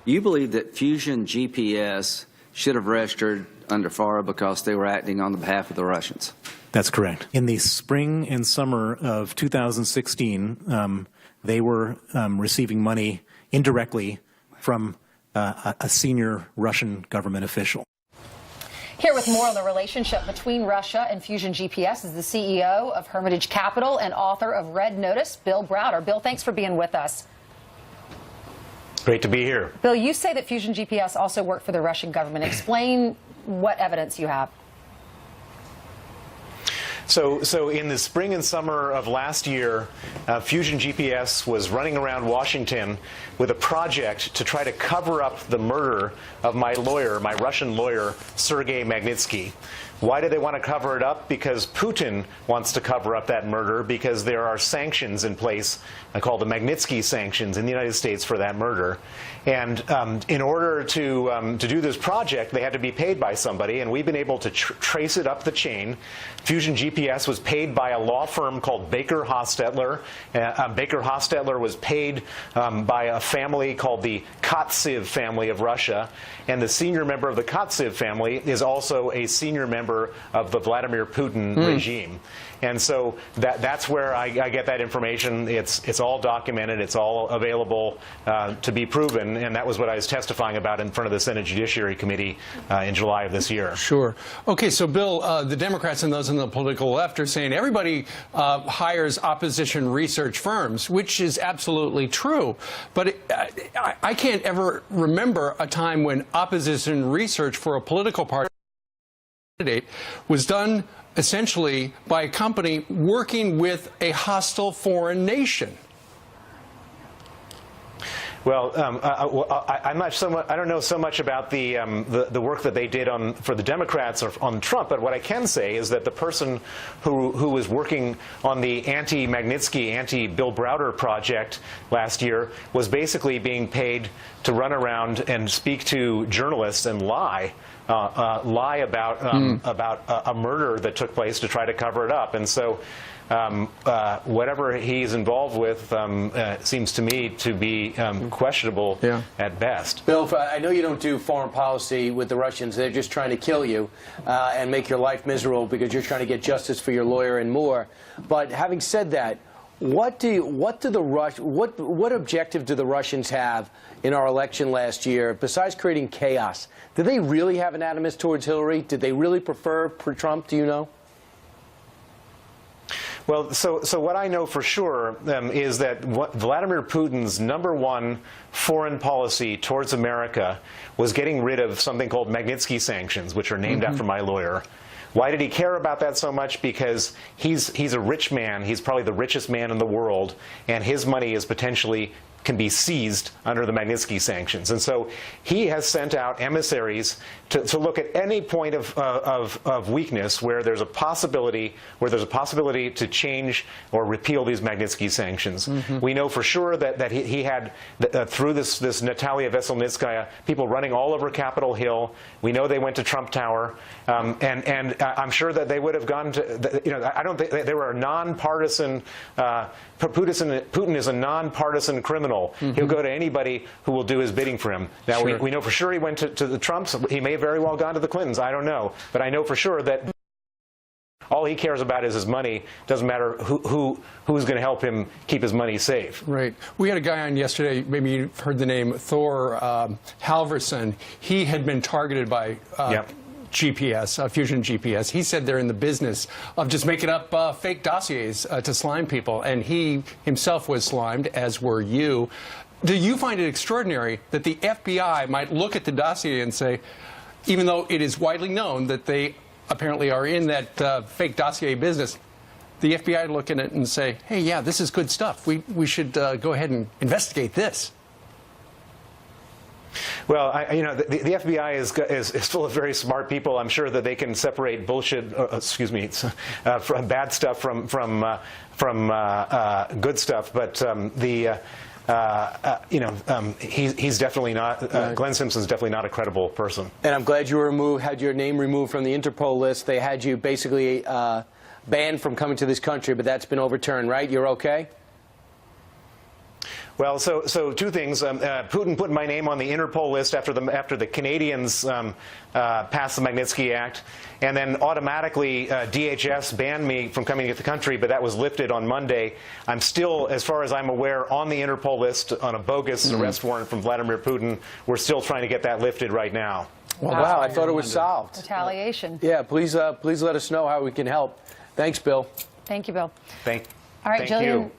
You believe that Fusion GPS should have registered under FARA because they were acting on the behalf of the Russians? That's correct. In the spring and summer of 2016, they were receiving money indirectly from a senior Russian government official. Here with more on the relationship between Russia and Fusion GPS is the CEO of Hermitage Capital and author of Red Notice, Bill Browder. Bill, thanks for being with us. Great to be here. Bill, you say that Fusion GPS also worked for the Russian government. Explain what evidence you have. So in the spring and summer of last year, Fusion GPS was running around Washington with a project to try to cover up the murder of my lawyer, my Russian lawyer, Sergei Magnitsky. Why do they want to cover it up? Because Putin wants to cover up that murder because there are sanctions in place called the Magnitsky sanctions in the United States for that murder. And in order to do this project, they had to be paid by somebody, and we've been able to trace it up the chain. Fusion GPS was paid by a law firm called Baker Hostetler. Baker Hostetler was paid by a family called the Kotsev family of Russia, and the senior member of the Kotsev family is also a senior member of the Vladimir Putin regime. And so that's where I get that information. It's all documented. It's all available to be proven. And that was what I was testifying about in front of the Senate Judiciary Committee in July of this year. Sure. Okay, so Bill, the Democrats and those on the political left are saying everybody hires opposition research firms, which is absolutely true. But I can't ever remember a time when opposition research for a political party candidate was done essentially by a company working with a hostile foreign nation. Well, I'm not so much, I don't know so much about the work that they did for the Democrats or on Trump, but what I can say is that the person who was working on the anti-Magnitsky, anti-Bill Browder project last year was basically being paid to run around and speak to journalists and lie about a murder that took place to try to cover it up. And so whatever he's involved with seems to me to be questionable at best. Bill, I know you don't do foreign policy with the Russians. They're just trying to kill you and make your life miserable because you're trying to get justice for your lawyer and more. But having said that, what objective do the Russians have in our election last year besides creating chaos? Did they really have an animus towards Hillary? Did they really prefer Trump? Do you know? Well, so what I know for sure is that Vladimir Putin's #1 foreign policy towards America was getting rid of something called Magnitsky sanctions, which are named after my lawyer. Why did he care about that so much? Because he's a rich man. He's probably the richest man in the world, and his money is potentially can be seized under the Magnitsky sanctions. And so he has sent out emissaries to look at any point of weakness where there's a possibility to change or repeal these Magnitsky sanctions. We know for sure that he had through this Natalia Veselnitskaya people running all over Capitol Hill. We know they went to Trump Tower, and I'm sure that they would have gone to I don't think they were a nonpartisan. Putin is a nonpartisan criminal. He'll go to anybody who will do his bidding for him. Now, we know for sure he went to the Trumps. He may have very well gone to the Clintons. I don't know. But I know for sure that all he cares about is his money. Doesn't matter who's going to help him keep his money safe. Right. We had a guy on yesterday, maybe you've heard the name, Thor Halvorson. He had been targeted by GPS, Fusion GPS. He said they're in the business of just making up fake dossiers to slime people, and he himself was slimed, as were you. Do you find it extraordinary that the FBI might look at the dossier and say, even though it is widely known that they apparently are in that fake dossier business, the FBI look at it and say, hey, yeah, this is good stuff. We should go ahead and investigate this? Well, the FBI is full of very smart people. I'm sure that they can separate bullshit, from bad stuff from good stuff. But he's definitely not. Glenn Simpson's definitely not a credible person. And I'm glad you had your name removed from the Interpol list. They had you basically banned from coming to this country, but that's been overturned, right? You're okay? Well, so two things. Putin put my name on the Interpol list after the Canadians passed the Magnitsky Act, and then automatically DHS banned me from coming into the country, but that was lifted on Monday. I'm still, as far as I'm aware, on the Interpol list on a bogus arrest warrant from Vladimir Putin. We're still trying to get that lifted right now. Wow, I thought it was solved. Retaliation. Yeah, please let us know how we can help. Thanks, Bill. Thank you, Bill. Thank All right, you. Jillian.